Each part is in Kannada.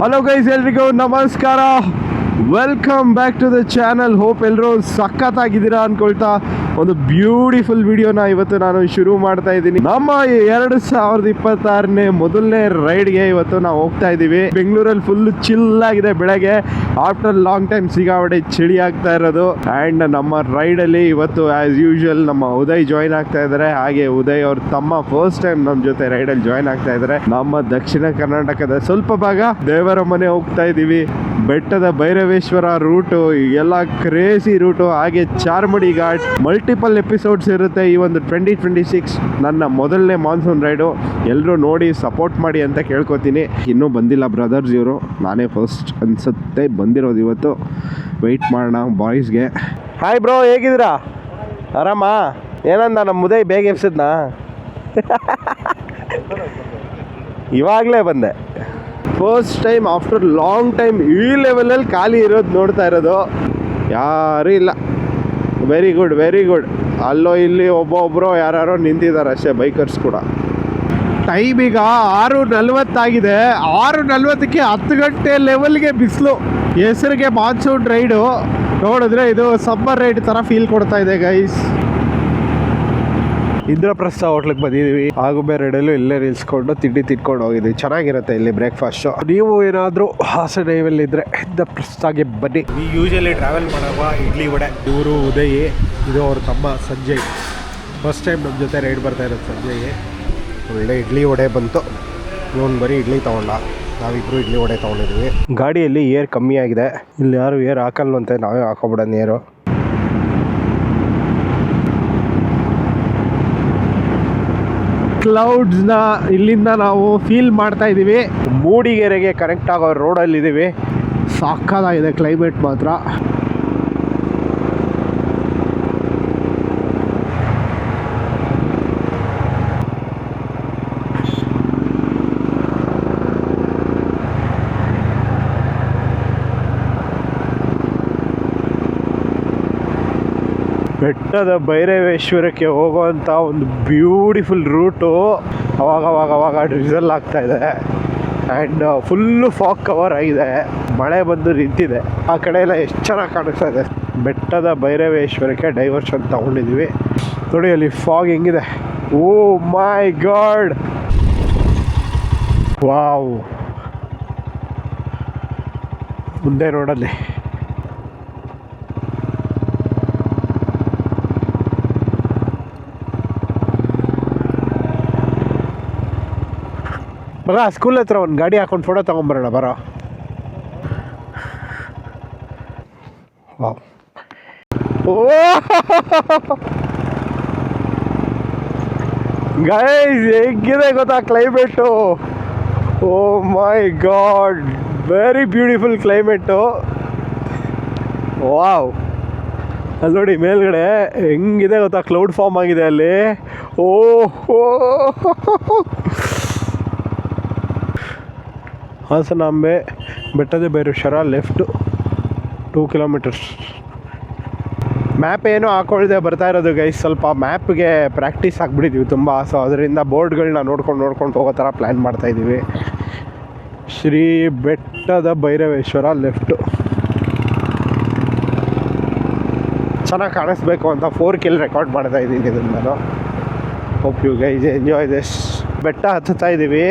ಹಲೋ ಗೈಸ್, ಎಲ್ರಿಗೂ ನಮಸ್ಕಾರ. Welcome back to the channel. Hope ಎಲ್ಲರೂ ಸಖತ್ತಾಗಿದ್ದೀರಾ ಅನ್ಕೊಳ್ತಾ ಒಂದು ಬ್ಯೂಟಿಫುಲ್ ವಿಡಿಯೋನ ಇವತ್ತು ನಾನು ಶುರು ಮಾಡ್ತಾ ಇದ್ದೀನಿ. ನಮ್ಮ 2026ನೇ ಮೊದಲನೇ ರೈಡ್ಗೆ ಇವತ್ತು ನಾವು ಹೋಗ್ತಾ ಇದ್ದೀವಿ. ಬೆಂಗಳೂರಲ್ಲಿ ಫುಲ್ ಚಿಲ್ ಆಗಿದೆ. ಬೆಳಗ್ಗೆ ಆಫ್ಟರ್ ಲಾಂಗ್ ಟೈಮ್ ಸಿಗಾಬಡೆ ಚಳಿ ಆಗ್ತಾ ಇರೋದು. ಆ್ಯಂಡ್ ನಮ್ಮ ರೈಡಲ್ಲಿ ಇವತ್ತು ಆ್ಯಸ್ ಯೂಶುವಲ್ ನಮ್ಮ ಉದಯ್ ಜಾಯ್ನ್ ಆಗ್ತಾ ಇದ್ದಾರೆ. ಹಾಗೆ ಉದಯ್ ಅವ್ರ ತಮ್ಮ ಫಸ್ಟ್ ಟೈಮ್ ನಮ್ಮ ಜೊತೆ ರೈಡಲ್ಲಿ ಜಾಯ್ನ್ ಆಗ್ತಾ ಇದ್ದಾರೆ. ನಮ್ಮ ದಕ್ಷಿಣ ಕರ್ನಾಟಕದ ಸ್ವಲ್ಪ ಭಾಗ ದೇವರ ಮನೆ ಹೋಗ್ತಾ ಇದ್ದೀವಿ. ಬೆಟ್ಟದ ಭೈರವೇಶ್ವರ ರೂಟು, ಎಲ್ಲ ಕ್ರೇಜಿ ರೂಟು. ಹಾಗೆ ಚಾರ್ಮಡಿ ಘಾಟ್, ಮಲ್ಟಿಪಲ್ ಎಪಿಸೋಡ್ಸ್ ಇರುತ್ತೆ ಈ ಒಂದು 2026 ನನ್ನ ಮೊದಲನೇ ಮಾನ್ಸೂನ್ ರೈಡು. ಎಲ್ಲರೂ ನೋಡಿ ಸಪೋರ್ಟ್ ಮಾಡಿ ಅಂತ ಕೇಳ್ಕೊತೀನಿ. ಇನ್ನೂ ಬಂದಿಲ್ಲ ಬ್ರದರ್ಸ್ ಇವರು, ನಾನೇ ಫಸ್ಟ್ ಅನ್ಸುತ್ತೆ ಬಂದಿರೋದು ಇವತ್ತು. ವೆಯ್ಟ್ ಮಾಡೋಣ ಬಾಯ್ಸ್ಗೆ. ಹಾಯ್ ಬ್ರೋ, ಹೇಗಿದ್ದೀರಾ? ಆರಾಮ? ಏನಂದ ನಮ್ಮ ಉದಯ್ ಬೇಗ ಎಬ್ಸಿದ್ನಾ? ಇವಾಗಲೇ ಬಂದೆ. First time after long time ಈ ಲೆವೆಲಲ್ಲಿ ಖಾಲಿ ಇರೋದು ನೋಡ್ತಾ ಇರೋದು. ಯಾರೂ ಇಲ್ಲ. Very good, very good. ಅಲ್ಲೋ ಇಲ್ಲಿ ಒಬ್ಬೊಬ್ಬರು ಯಾರು ನಿಂತಿದ್ದಾರೆ ಅಷ್ಟೇ, ಬೈಕರ್ಸ್ ಕೂಡ. ಟೈಮ್ ಈಗ 6:40 ಆಗಿದೆ. 6:40ಕ್ಕೆ 10 ಗಂಟೆ ಲೆವೆಲ್ಗೆ ಬಿಸಿಲು. ಹೆಸರಿಗೆ ಮಾನ್ಸೂನ್ ರೈಡು. ನೋಡಿದ್ರೆ ಇದು ಸಮ್ಮರ್ ರೈಡ್ ಥರ ಫೀಲ್ ಕೊಡ್ತಾ ಇದೆ ಗೈಸ್. ಇಂದ್ರಪ್ರಸ್ಥ ಹೋಟ್ಲಿಗೆ ಬಂದಿದ್ದೀವಿ. ಆಗುಬೆ ರೈಡಲ್ಲೂ ಇಲ್ಲೇ ನಿಲ್ಸ್ಕೊಂಡು ತಿಂಡಿ ತಿನ್ಕೊಂಡು ಹೋಗಿದ್ದೀವಿ. ಚೆನ್ನಾಗಿರುತ್ತೆ ಇಲ್ಲಿ ಬ್ರೇಕ್ಫಾಸ್ಟು. ನೀವು ಏನಾದರೂ ಹಾಸನ ಡೈವಲ್ಲಿ ಇದ್ದರೆ ಇಂದ್ರಪ್ರಸ್ಥಗೆ ಬನ್ನಿ. ಈ ಯೂಶಲಿ ಟ್ರಾವೆಲ್ ಮಾಡುವ ಇಡ್ಲಿ ವಡೆ. ಇವರು ಉದಯ್, ಇದು ಅವ್ರ ತಮ್ಮ ಸಂಜಯ್. ಫಸ್ಟ್ ಟೈಮ್ ನಮ್ಮ ಜೊತೆ ರೈಡ್ ಬರ್ತಾ ಇರೋದು ಸಂಜಯ್. ಒಳ್ಳೆ ಇಡ್ಲಿ ವಡೆ ಬಂತು. ಇವನು ಬರೀ ಇಡ್ಲಿ ತೊಗೊಂಡ, ನಾವಿಬ್ಬರು ಇಡ್ಲಿ ವಡೆ ತೊಗೊಂಡಿದ್ದೀವಿ. ಗಾಡಿಯಲ್ಲಿ ಏರ್ ಕಮ್ಮಿ ಆಗಿದೆ. ಇಲ್ಲಿ ಯಾರು ಏರ್ ಹಾಕಲ್ವಂತೆ, ನಾವೇ ಹಾಕೋಬಿಡೋಣ ಏರು. ಕ್ಲೌಡ್ಸ್ನ ಇಲ್ಲಿಂದ ನಾವು ಫೀಲ್ ಮಾಡ್ತಾ ಇದ್ದೀವಿ. ಮೂಡಿಗೆರೆಗೆ ಕನೆಕ್ಟ್ ಆಗೋ ರೋಡಲ್ಲಿ ಇದ್ದೀವಿ. ಸಾಕಾಗಿದೆ ಕ್ಲೈಮೇಟ್ ಮಾತ್ರ. ಬೆಟ್ಟದ ಭೈರವೇಶ್ವರಕ್ಕೆ ಹೋಗುವಂಥ ಒಂದು ಬ್ಯೂಟಿಫುಲ್ ರೂಟು. ಅವಾಗ ಡ್ರಿಸಲ್ ಆಗ್ತಾ ಇದೆ. ಆ್ಯಂಡ್ ಫುಲ್ಲು ಫಾಗ್ ಕವರ್ ಆಗಿದೆ. ಮಳೆ ಬಂದು ನಿಂತಿದೆ. ಆ ಕಡೆ ಎಲ್ಲ ಎಷ್ಟು ಚೆನ್ನಾಗಿ ಕಾಣಿಸ್ತಾ ಇದೆ. ಬೆಟ್ಟದ ಭೈರವೇಶ್ವರಕ್ಕೆ ಡೈವರ್ಷನ್ ತಗೊಂಡಿದ್ದೀವಿ. ನೋಡಿ ಅಲ್ಲಿ ಫಾಗ್ ಹೆಂಗಿದೆ. ಓ ಮೈ ಗಾಡ್, ವಾವ್. ಮುಂದೆ ನೋಡಲ್ಲಿ ಮಗ, ಸ್ಕೂಲ್ ಹತ್ರ ಒಂದು ಗಾಡಿ ಹಾಕೊಂಡು ಫೋಟೋ ತೊಗೊಂಬರೋಣ ಬರೋ. ಓ ಗೈಸ್, ಹೇಗಿದೆ ಗೊತ್ತಾ climate? Oh my god, very beautiful climate. Wow. ಅಲ್ಲಿ ನೋಡಿ ಮೇಲ್ಗಡೆ ಹೆಂಗಿದೆ ಗೊತ್ತಾ, ಕ್ಲೌಡ್ ಫಾರ್ಮ್ ಆಗಿದೆ ಅಲ್ಲಿ. ಓಹೋ, ಹಾಸನಾಂಬೆ ಬೆಟ್ಟದ ಭೈರವೇಶ್ವರ ಲೆಫ್ಟು 2 ಕಿಲೋಮೀಟರ್ಸ್. ಮ್ಯಾಪ್ ಏನೂ ಹಾಕೊಳ್ಳದೆ ಬರ್ತಾ ಇರೋದು ಗೈಸ್. ಸ್ವಲ್ಪ ಮ್ಯಾಪ್ಗೆ ಪ್ರಾಕ್ಟೀಸ್ ಆಗಿಬಿಟ್ಟಿದ್ದೀವಿ ತುಂಬ. ಸೊ ಅದರಿಂದ ಬೋರ್ಡ್ಗಳನ್ನ ನೋಡ್ಕೊಂಡು ಹೋಗೋ ಥರ ಪ್ಲ್ಯಾನ್ ಮಾಡ್ತಾಯಿದ್ದೀವಿ. ಶ್ರೀ ಬೆಟ್ಟದ ಭೈರವೇಶ್ವರ ಲೆಫ್ಟು. ಚೆನ್ನಾಗಿ ಕಾಣಿಸ್ಬೇಕು ಅಂತ 4K ರೆಕಾರ್ಡ್ ಮಾಡ್ತಾ ಇದ್ದೀನಿ ಇದನ್ನು ನಾನು. Hope you guys enjoy this. ಬೆಟ್ಟ ಹತ್ತುತ್ತಾ ಇದ್ದೀವಿ.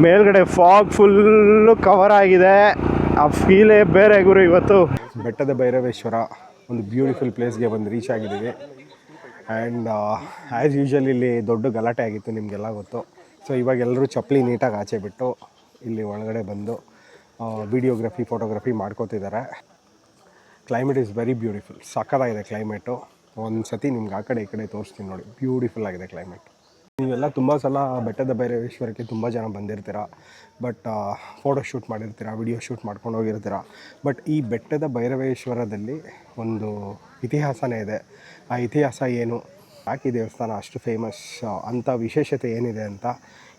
ಮೇಲ್ಗಡೆ ಫಾಗ್ ಫುಲ್ಲು ಕವರ್ ಆಗಿದೆ. ಆ ಫೀಲೇ ಬೇರೆ ಗುರು ಇವತ್ತು. ಬೆಟ್ಟದ ಭೈರವೇಶ್ವರ ಒಂದು ಬ್ಯೂಟಿಫುಲ್ ಪ್ಲೇಸ್ಗೆ ಬಂದು ರೀಚ್ ಆಗಿದ್ದೀವಿ. ಆ್ಯಂಡ್ ಆ್ಯಸ್ ಯೂಶುವಲ್ ಇಲ್ಲಿ ದೊಡ್ಡ ಗಲಾಟೆ ಆಗಿತ್ತು, ನಿಮಗೆಲ್ಲ ಗೊತ್ತು. ಸೊ ಇವಾಗ ಎಲ್ಲರೂ ಚಪ್ಪಲಿ ನೀಟಾಗಿ ಆಚೆ ಬಿಟ್ಟು ಇಲ್ಲಿ ಒಳಗಡೆ ಬಂದು ವಿಡಿಯೋಗ್ರಫಿ, ಫೋಟೋಗ್ರಫಿ ಮಾಡ್ಕೋತಿದ್ದಾರೆ. Climate is very beautiful. ಸಕ್ಕತ್ತಾಗಿದೆ ಕ್ಲೈಮೇಟು. ಒಂದು ಸತಿ ನಿಮ್ಗೆ ಆ ಕಡೆ ಈ ಕಡೆ ತೋರಿಸ್ತೀನಿ ನೋಡಿ, ಬ್ಯೂಟಿಫುಲ್ ಆಗಿದೆ ಕ್ಲೈಮೇಟ್. ನೀವೆಲ್ಲ ತುಂಬ ಸಲ ಬೆಟ್ಟದ ಭೈರವೇಶ್ವರಕ್ಕೆ ತುಂಬ ಜನ ಬಂದಿರ್ತೀರ. ಬಟ್ ಫೋಟೋ ಶೂಟ್ ಮಾಡಿರ್ತೀರ, ವಿಡಿಯೋ ಶೂಟ್ ಮಾಡ್ಕೊಂಡು ಹೋಗಿರ್ತೀರ. ಬಟ್ ಈ ಬೆಟ್ಟದ ಭೈರವೇಶ್ವರದಲ್ಲಿ ಒಂದು ಇತಿಹಾಸನೇ ಇದೆ. ಆ ಇತಿಹಾಸ ಏನು, ಯಾಕೆ ಈ ದೇವಸ್ಥಾನ ಅಷ್ಟು ಫೇಮಸ್ ಅಂತ, ವಿಶೇಷತೆ ಏನಿದೆ ಅಂತ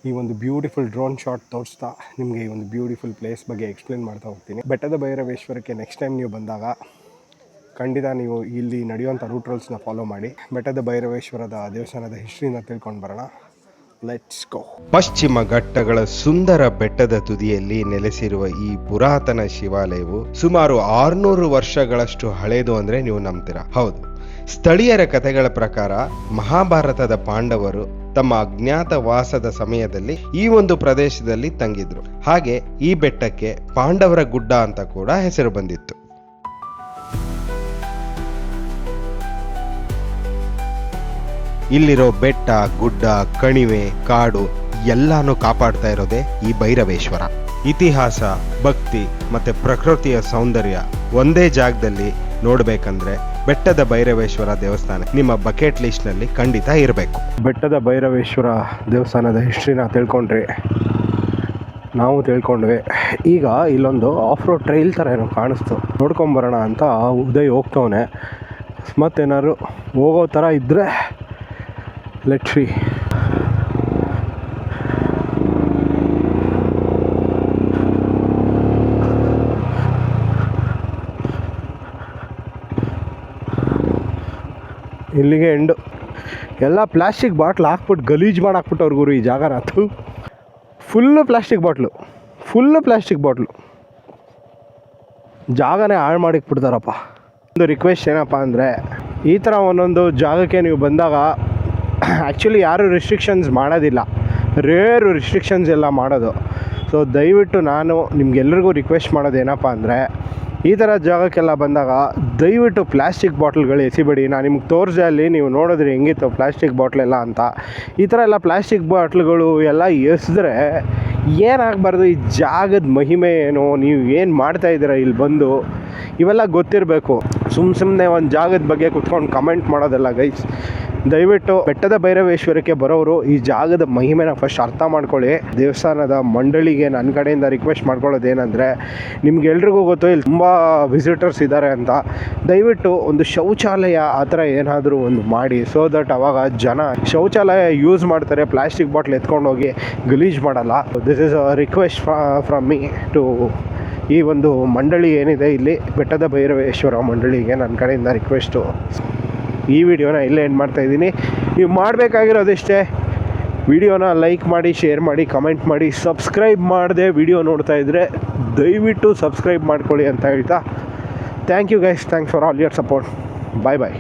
ಈ ಒಂದು ಬ್ಯೂಟಿಫುಲ್ ಡ್ರೋನ್ ಶಾಟ್ ತೋರಿಸ್ತಾ ನಿಮಗೆ ಈ ಒಂದು ಬ್ಯೂಟಿಫುಲ್ ಪ್ಲೇಸ್ ಬಗ್ಗೆ ಎಕ್ಸ್ಪ್ಲೇನ್ ಮಾಡ್ತಾ ಹೋಗ್ತೀನಿ. ಬೆಟ್ಟದ ಭೈರವೇಶ್ವರಕ್ಕೆ ನೆಕ್ಸ್ಟ್ ಟೈಮ್ ನೀವು ಬಂದಾಗ ಖಂಡಿತ ನೀವು ಇಲ್ಲಿ ನಡೆಯುವಂಥ ರೂಟ್ ರೂಲ್ಸ್ನ ಫಾಲೋ ಮಾಡಿ ಬೆಟ್ಟದ ಭೈರವೇಶ್ವರದ ದೇವಸ್ಥಾನದ ಹಿಸ್ಟ್ರಿನ ತಿಳ್ಕೊಂಡು ಬರೋಣ. Let's go. ಪಶ್ಚಿಮ ಘಟ್ಟಗಳ ಸುಂದರ ಬೆಟ್ಟದ ತುದಿಯಲ್ಲಿ ನೆಲೆಸಿರುವ ಈ ಪುರಾತನ ಶಿವಾಲಯವು ಸುಮಾರು 600 ವರ್ಷಗಳಷ್ಟು ಹಳೆಯದು ಅಂದ್ರೆ ನೀವು ನಂಬ್ತೀರಾ? ಹೌದು. ಸ್ಥಳೀಯರ ಕಥೆಗಳ ಪ್ರಕಾರ ಮಹಾಭಾರತದ ಪಾಂಡವರು ತಮ್ಮ ಅಜ್ಞಾತ ವಾಸದ ಸಮಯದಲ್ಲಿ ಈ ಒಂದು ಪ್ರದೇಶದಲ್ಲಿ ತಂಗಿದ್ರು. ಹಾಗೆ ಈ ಬೆಟ್ಟಕ್ಕೆ ಪಾಂಡವರ ಗುಡ್ಡ ಅಂತ ಕೂಡ ಹೆಸರು ಬಂದಿತ್ತು. ಇಲ್ಲಿರೋ ಬೆಟ್ಟ, ಗುಡ್ಡ, ಕಣಿವೆ, ಕಾಡು ಎಲ್ಲಾನು ಕಾಪಾಡ್ತಾ ಇರೋದೇ ಈ ಭೈರವೇಶ್ವರ. ಇತಿಹಾಸ, ಭಕ್ತಿ ಮತ್ತೆ ಪ್ರಕೃತಿಯ ಸೌಂದರ್ಯ ಒಂದೇ ಜಾಗದಲ್ಲಿ ನೋಡ್ಬೇಕಂದ್ರೆ ಬೆಟ್ಟದ ಭೈರವೇಶ್ವರ ದೇವಸ್ಥಾನ ನಿಮ್ಮ ಬಕೆಟ್ ಲಿಸ್ಟ್ ನಲ್ಲಿ ಖಂಡಿತ ಇರಬೇಕು. ಬೆಟ್ಟದ ಭೈರವೇಶ್ವರ ದೇವಸ್ಥಾನದ ಹಿಸ್ಟ್ರಿನ ತಿಳ್ಕೊಂಡ್ರಿ, ನಾವು ತಿಳ್ಕೊಂಡ್ವಿ. ಈಗ ಇಲ್ಲೊಂದು ಆಫ್ ರೋಡ್ ಟ್ರೈಲ್ ಥರ ಏನೋ ಕಾಣಿಸ್ತು, ನೋಡ್ಕೊಂಬರೋಣ ಅಂತ ಉದಯ್ ಹೋಗ್ತವನೆ. ಮತ್ತೇನಾದ್ರು ಹೋಗೋ ಥರ ಇದ್ದರೆ ಲೆಟ್ಸ್ ಸಿ. ಇಲ್ಲಿಗೆ ಎಂಡು. ಎಲ್ಲ ಪ್ಲಾಸ್ಟಿಕ್ ಬಾಟ್ಲ್ ಹಾಕ್ಬಿಟ್ಟು ಗಲೀಜು ಮಾಡಿ ಹಾಕ್ಬಿಟ್ಟವ್ರು ಗುರು ಈ ಜಾಗನ. ಫುಲ್ಲು ಪ್ಲಾಸ್ಟಿಕ್ ಬಾಟ್ಲು ಜಾಗನೇ ಹಾಳು ಮಾಡಿಕ್ಬಿಡ್ತಾರಪ್ಪ. ಒಂದು ರಿಕ್ವೆಸ್ಟ್ ಏನಪ್ಪ ಅಂದರೆ, ಈ ಥರ ಒಂದೊಂದು ಜಾಗಕ್ಕೆ ನೀವು ಬಂದಾಗ ಆ್ಯಕ್ಚುಲಿ ಯಾರು ರಿಸ್ಟ್ರಿಕ್ಷನ್ಸ್ ಮಾಡೋದಿಲ್ಲ, ರೇರು ರಿಸ್ಟ್ರಿಕ್ಷನ್ಸ್ ಎಲ್ಲ ಮಾಡೋದು. ಸೊ ದಯವಿಟ್ಟು ನಾನು ನಿಮ್ಗೆಲ್ರಿಗೂ ರಿಕ್ವೆಸ್ಟ್ ಮಾಡೋದು ಏನಪ್ಪ ಅಂದರೆ, ಈ ಥರ ಜಾಗಕ್ಕೆಲ್ಲ ಬಂದಾಗ ದಯವಿಟ್ಟು ಪ್ಲಾಸ್ಟಿಕ್ ಬಾಟ್ಲ್ಗಳು ಎಸಿಬೇಡಿ. ನಾನು ನಿಮ್ಗೆ ತೋರಿಸಿದೆ, ಅಲ್ಲಿ ನೀವು ನೋಡಿದ್ರಿ ಹೆಂಗಿತ್ತು ಪ್ಲಾಸ್ಟಿಕ್ ಬಾಟ್ಲೆಲ್ಲ ಅಂತ. ಈ ಥರ ಎಲ್ಲ ಪ್ಲಾಸ್ಟಿಕ್ ಬಾಟ್ಲ್ಗಳು ಎಲ್ಲ ಎಸೆದ್ರೆ ಏನಾಗಬಾರ್ದು, ಈ ಜಾಗದ ಮಹಿಮೆ ಏನು, ನೀವು ಏನು ಮಾಡ್ತಾಯಿದ್ದೀರ ಇಲ್ಲಿ ಬಂದು, ಇವೆಲ್ಲ ಗೊತ್ತಿರಬೇಕು. ಸುಮ್ಮನೆ ಒಂದು ಜಾಗದ ಬಗ್ಗೆ ಕುತ್ಕೊಂಡು ಕಮೆಂಟ್ ಮಾಡೋದಲ್ಲ ಗೈಸ್. ದಯವಿಟ್ಟು ಬೆಟ್ಟದ ಭೈರವೇಶ್ವರಕ್ಕೆ ಬರೋರು ಈ ಜಾಗದ ಮಹಿಮೆನ ಫಸ್ಟ್ ಅರ್ಥ ಮಾಡ್ಕೊಳ್ಳಿ. ದೇವಸ್ಥಾನದ ಮಂಡಳಿಗೆ ನನ್ನ ಕಡೆಯಿಂದ ರಿಕ್ವೆಸ್ಟ್ ಮಾಡ್ಕೊಳ್ಳೋದೇನೆಂದರೆ, ನಿಮ್ಗೆಲ್ರಿಗೂ ಗೊತ್ತು ಇಲ್ಲಿ ತುಂಬ ವಿಸಿಟರ್ಸ್ ಇದ್ದಾರೆ ಅಂತ. ದಯವಿಟ್ಟು ಒಂದು ಶೌಚಾಲಯ ಆ ಥರ ಏನಾದರೂ ಒಂದು ಮಾಡಿ, ಸೊ ದಟ್ ಅವಾಗ ಜನ ಶೌಚಾಲಯ ಯೂಸ್ ಮಾಡ್ತಾರೆ, ಪ್ಲಾಸ್ಟಿಕ್ ಬಾಟ್ಲ್ ಎತ್ಕೊಂಡು ಹೋಗಿ ಗಲೀಜು ಮಾಡಲ್ಲ. This is a request from me to ಈ ಒಂದು ಮಂಡಳಿ ಏನಿದೆ ಇಲ್ಲಿ, ಬೆಟ್ಟದ ಭೈರವೇಶ್ವರ ಮಂಡಳಿಗೆ ನನ್ನ ಕಡೆಯಿಂದ ರಿಕ್ವೆಸ್ಟು. ಈ ವಿಡಿಯೋನ ಇಲ್ಲೇ ಎಂಡ್ ಮಾಡ್ತಾಯಿದ್ದೀನಿ. ನೀವು ಮಾಡಬೇಕಾಗಿರೋದಿಷ್ಟೇ, ವಿಡಿಯೋನ ಲೈಕ್ ಮಾಡಿ, ಶೇರ್ ಮಾಡಿ, ಕಮೆಂಟ್ ಮಾಡಿ. ಸಬ್ಸ್ಕ್ರೈಬ್ ಮಾಡದೆ ವಿಡಿಯೋ ನೋಡ್ತಾ ಇದ್ದರೆ ದಯವಿಟ್ಟು ಸಬ್ಸ್ಕ್ರೈಬ್ ಮಾಡ್ಕೊಳ್ಳಿ ಅಂತ ಹೇಳ್ತಾ, thank you guys, thanks for all your support. Bye bye.